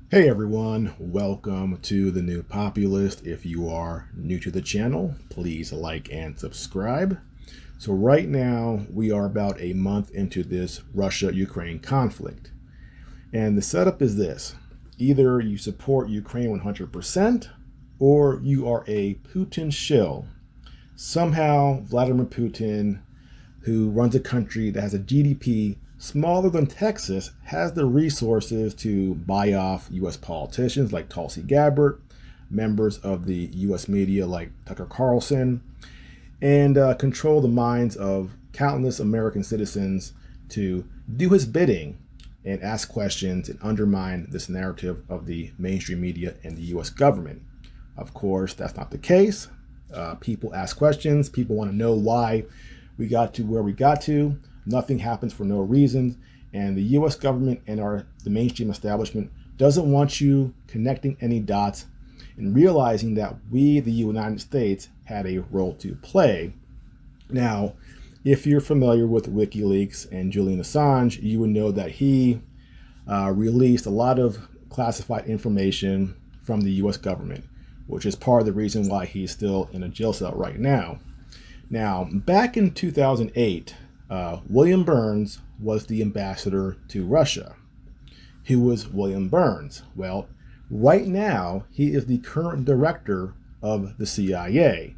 Hey everyone, welcome to the New Populist. If you are new to the channel, please like and subscribe. So right now we are about a month into this Russia-Ukraine conflict. And the setup is this. Either you support Ukraine 100% or you are a Putin shill. Somehow Vladimir Putin, who runs a country that has a GDP smaller than Texas, has the resources to buy off U.S. politicians like Tulsi Gabbard, members of the U.S. media like Tucker Carlson, and control the minds of countless American citizens to do his bidding and ask questions and undermine this narrative of the mainstream media and the U.S. government. Of course, that's not the case. People ask questions. People want to know why we got to where we got to. Nothing happens for no reason. And the U.S. government and the mainstream establishment doesn't want you connecting any dots and realizing that we, the United States, had a role to play. Now, if you're familiar with Wikileaks and Julian Assange, you would know that he released a lot of classified information from the U.S. government, which is part of the reason why he's still in a jail cell right now. Now, back in 2008, William Burns was the ambassador to Russia. Who was William Burns? Well, right now, he is the current director of the CIA.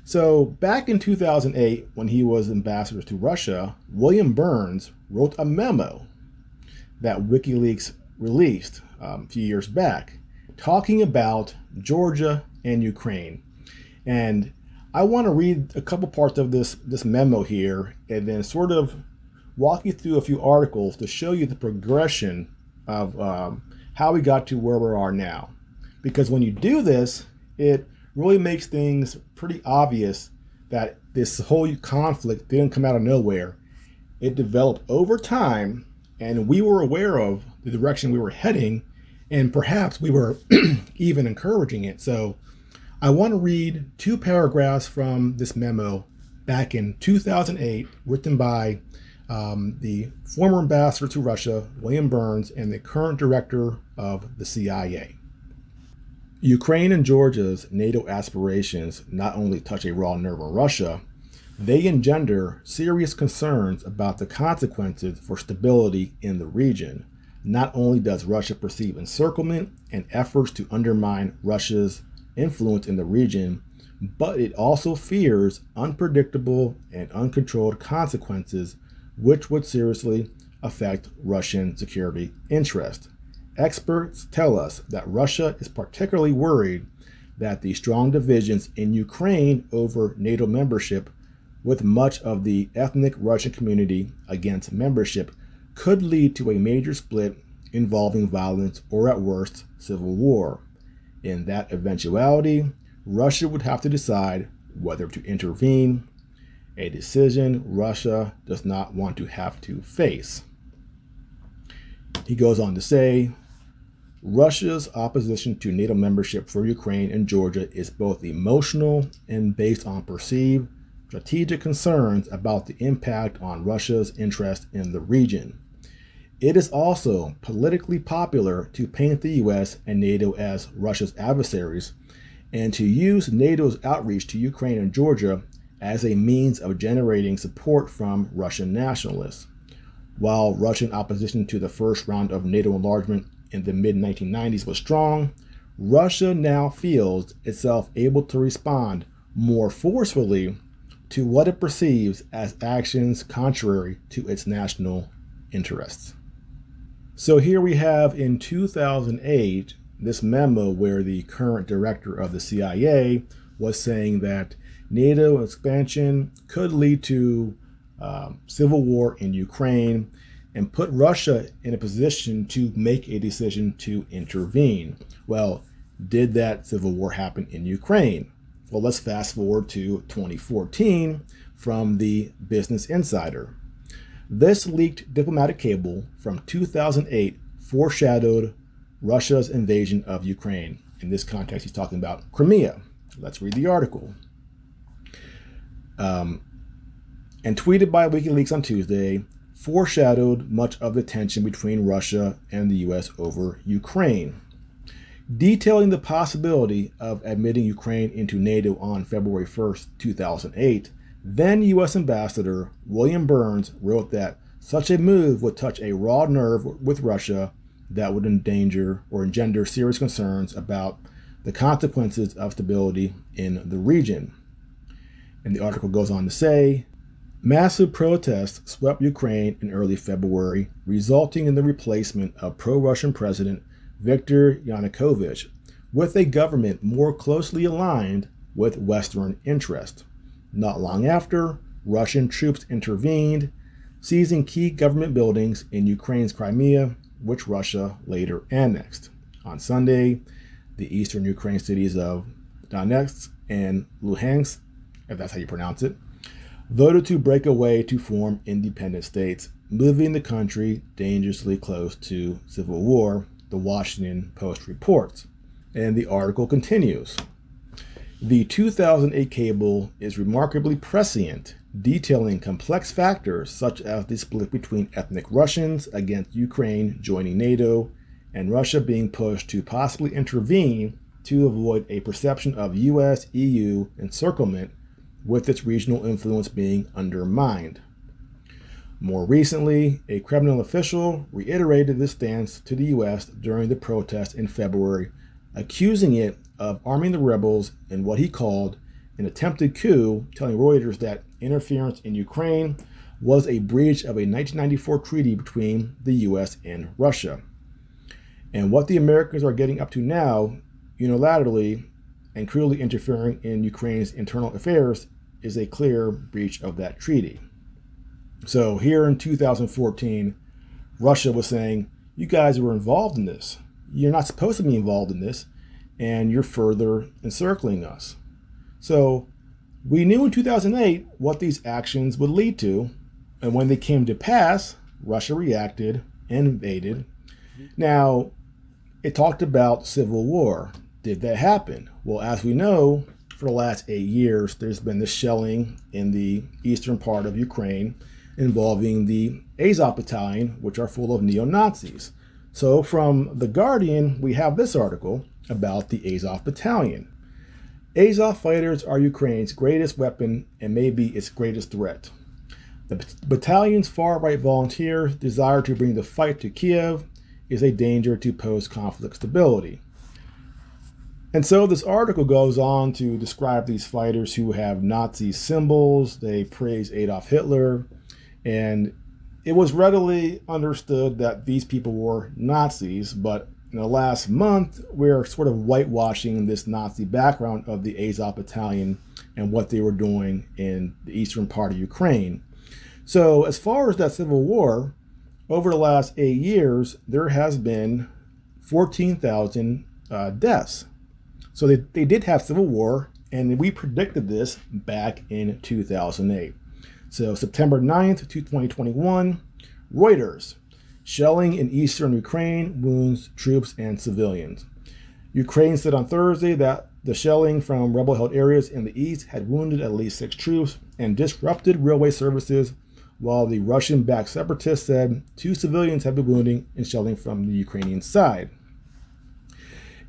So back in 2008, when he was ambassador to Russia, William Burns wrote a memo that WikiLeaks released a few years back, talking about Georgia and Ukraine. And I want to read a couple parts of this memo here and then sort of walk you through a few articles to show you the progression of how we got to where we are now. Because when you do this, it really makes things pretty obvious that this whole conflict didn't come out of nowhere. It developed over time, and we were aware of the direction we were heading, and perhaps we were even encouraging it. So I want to read two paragraphs from this memo back in 2008, written by the former ambassador to Russia, William Burns, and the current director of the CIA. Ukraine and Georgia's NATO aspirations not only touch a raw nerve in Russia, they engender serious concerns about the consequences for stability in the region. Not only does Russia perceive encirclement and efforts to undermine Russia's influence in the region, but it also fears unpredictable and uncontrolled consequences which would seriously affect Russian security interests. Experts tell us that Russia is particularly worried that the strong divisions in Ukraine over NATO membership, with much of the ethnic Russian community against membership, could lead to a major split involving violence or, at worst, civil war. In that eventuality, Russia would have to decide whether to intervene, a decision Russia does not want to have to face. He goes on to say, Russia's opposition to NATO membership for Ukraine and Georgia is both emotional and based on perceived strategic concerns about the impact on Russia's interest in the region. It is also politically popular to paint the US and NATO as Russia's adversaries and to use NATO's outreach to Ukraine and Georgia as a means of generating support from Russian nationalists. While Russian opposition to the first round of NATO enlargement in the mid-1990s was strong, Russia now feels itself able to respond more forcefully to what it perceives as actions contrary to its national interests. So here we have in 2008 this memo where the current director of the CIA was saying that NATO expansion could lead to civil war in Ukraine and put Russia in a position to make a decision to intervene. Well, did that civil war happen in Ukraine? Well, let's fast forward to 2014 from the Business Insider. This leaked diplomatic cable from 2008 foreshadowed Russia's invasion of Ukraine. In this context, he's talking about Crimea. Let's read the article. And tweeted by WikiLeaks on Tuesday, foreshadowed much of the tension between Russia and the U.S. over Ukraine. Detailing the possibility of admitting Ukraine into NATO on February 1st, 2008, then U.S. Ambassador William Burns wrote that such a move would touch a raw nerve with Russia that would engender serious concerns about the consequences of stability in the region. And the article goes on to say, massive protests swept Ukraine in early February, resulting in the replacement of pro-Russian President Viktor Yanukovych with a government more closely aligned with Western interest. Not long after, Russian troops intervened, seizing key government buildings in Ukraine's Crimea, which Russia later annexed. On Sunday, the eastern Ukraine cities of Donetsk and Luhansk, if that's how you pronounce it, voted to break away to form independent states, moving the country dangerously close to civil war, the Washington Post reports. And the article continues. The 2008 cable is remarkably prescient, detailing complex factors such as the split between ethnic Russians against Ukraine joining NATO and Russia being pushed to possibly intervene to avoid a perception of US-EU encirclement, with its regional influence being undermined. More recently, a Kremlin official reiterated this stance to the US during the protests in February, accusing it of arming the rebels in what he called an attempted coup, telling Reuters that interference in Ukraine was a breach of a 1994 treaty between the US and Russia. And what the Americans are getting up to now, unilaterally and cruelly interfering in Ukraine's internal affairs, is a clear breach of that treaty. So here in 2014, Russia was saying, you guys were involved in this. You're not supposed to be involved in this, and you're further encircling us. So we knew in 2008 what these actions would lead to, and when they came to pass, Russia reacted and invaded. Now, it talked about civil war. Did that happen? Well, as we know, for the last 8 years, there's been this shelling in the eastern part of Ukraine involving the Azov battalion, which are full of neo-Nazis. So from The Guardian, we have this article about the Azov battalion. Azov fighters are Ukraine's greatest weapon and maybe its greatest threat. The battalion's far-right volunteers' desire to bring the fight to Kiev is a danger to post-conflict stability. And so this article goes on to describe these fighters who have Nazi symbols. They praise Adolf Hitler. And it was readily understood that these people were Nazis. But in the last month, we're sort of whitewashing this Nazi background of the Azov battalion and what they were doing in the eastern part of Ukraine. So as far as that civil war, over the last 8 years, there has been 14,000 deaths. So they did have civil war, and we predicted this back in 2008. So September 9th, 2021, Reuters, shelling in eastern Ukraine wounds troops and civilians. Ukraine said on Thursday that the shelling from rebel-held areas in the east had wounded at least 6 troops and disrupted railway services, while the Russian-backed separatists said 2 civilians had been wounded in shelling from the Ukrainian side.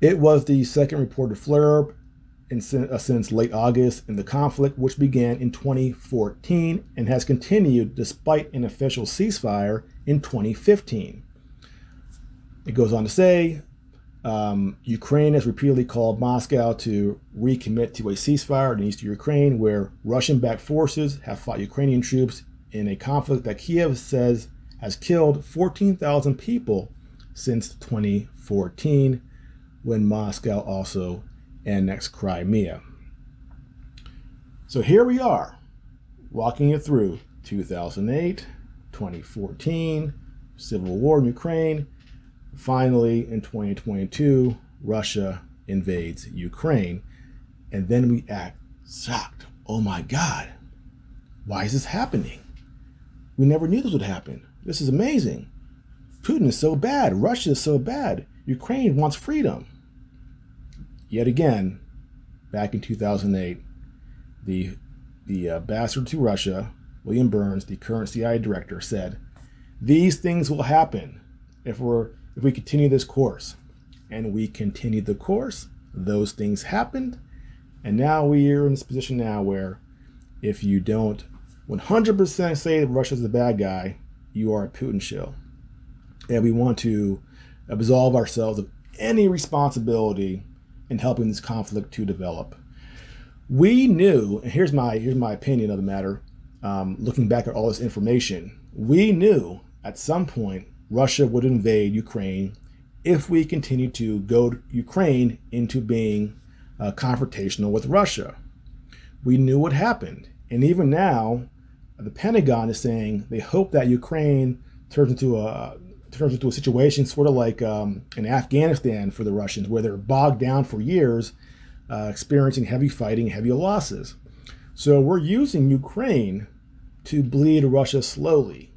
It was the second reported flare-up since late August in the conflict, which began in 2014 and has continued despite an official ceasefire in 2015. It goes on to say, Ukraine has repeatedly called Moscow to recommit to a ceasefire in eastern Ukraine, where Russian-backed forces have fought Ukrainian troops in a conflict that Kiev says has killed 14,000 people since 2014, when Moscow also annexed Crimea. So here we are, walking it through 2008, 2014, civil war in Ukraine. Finally, in 2022, Russia invades Ukraine. And then we act shocked. Oh my God, why is this happening? We never knew this would happen. This is amazing. Putin is so bad. Russia is so bad. Ukraine wants freedom. Yet again, back in 2008, the ambassador to Russia, William Burns, the current CIA director, said, These things will happen if we continue this course. And we continued the course. Those things happened. And now we are in this position now where if you don't 100% say Russia's the bad guy, you are a Putin shill. And we want to absolve ourselves of any responsibility in helping this conflict to develop. We knew, and here's my opinion of the matter, looking back at all this information, we knew at some point Russia would invade Ukraine if we continue to goad Ukraine into being confrontational with Russia. We knew what happened. And even now, the Pentagon is saying they hope that Ukraine turns into a situation sort of like in Afghanistan for the Russians, where they're bogged down for years, experiencing heavy fighting, heavy losses. So we're using Ukraine to bleed Russia slowly.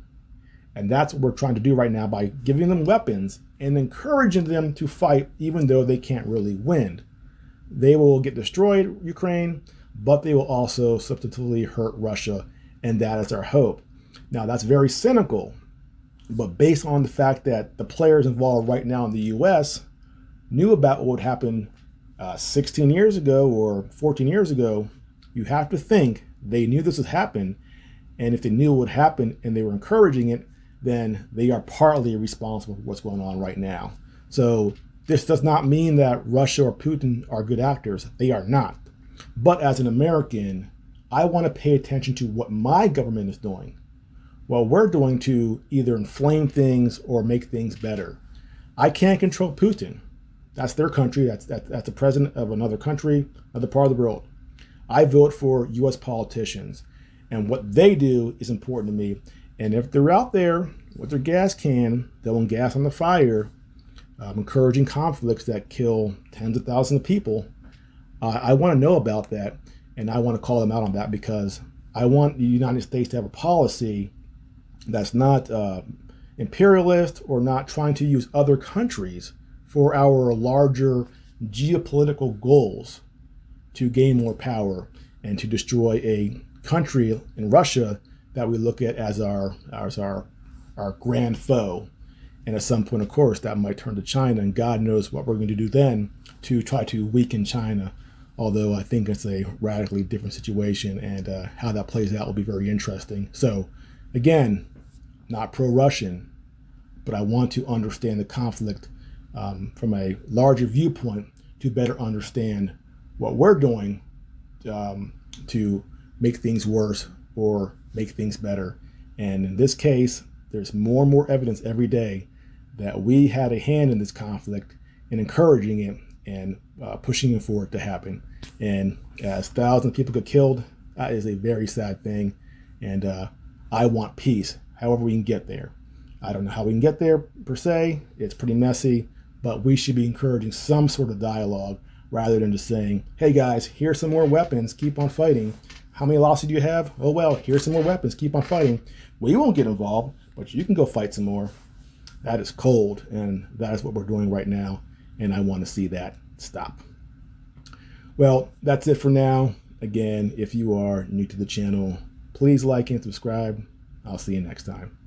And that's what we're trying to do right now by giving them weapons and encouraging them to fight even though they can't really win. They will get destroyed, Ukraine, but they will also substantively hurt Russia, and that is our hope. Now, that's very cynical, but based on the fact that the players involved right now in the U.S. knew about what would happen 16 years ago or 14 years ago, you have to think they knew this would happen, and if they knew what would happen and they were encouraging it, then they are partly responsible for what's going on right now. So this does not mean that Russia or Putin are good actors. They are not. But as an American, I want to pay attention to what my government is doing. Well, we're doing to either inflame things or make things better. I can't control Putin. That's their country. That's the president of another country, another part of the world. I vote for U.S. politicians, and what they do is important to me. And if they're out there with their gas can, throwing gas on the fire, encouraging conflicts that kill tens of thousands of people, I want to know about that, and I want to call them out on that, because I want the United States to have a policy that's not imperialist or not trying to use other countries for our larger geopolitical goals to gain more power and to destroy a country in Russia that we look at as our grand foe. And at some point, of course, that might turn to China, and God knows what we're going to do then to try to weaken China. Although I think it's a radically different situation, and how that plays out will be very interesting. So again, not pro-Russian, but I want to understand the conflict from a larger viewpoint to better understand what we're doing to make things worse or make things better. And in this case, there's more and more evidence every day that we had a hand in this conflict and encouraging it and pushing for it to happen. And as thousands of people get killed, that is a very sad thing. And I want peace, however we can get there. I don't know how we can get there per se. It's pretty messy, but we should be encouraging some sort of dialogue rather than just saying, hey guys, here's some more weapons, keep on fighting. How many losses do you have? Oh well, here's some more weapons, keep on fighting. We won't get involved, but you can go fight some more. That is cold, and that is what we're doing right now, and I want to see that stop. Well, that's it for now. Again, if you are new to the channel, please like and subscribe. I'll see you next time.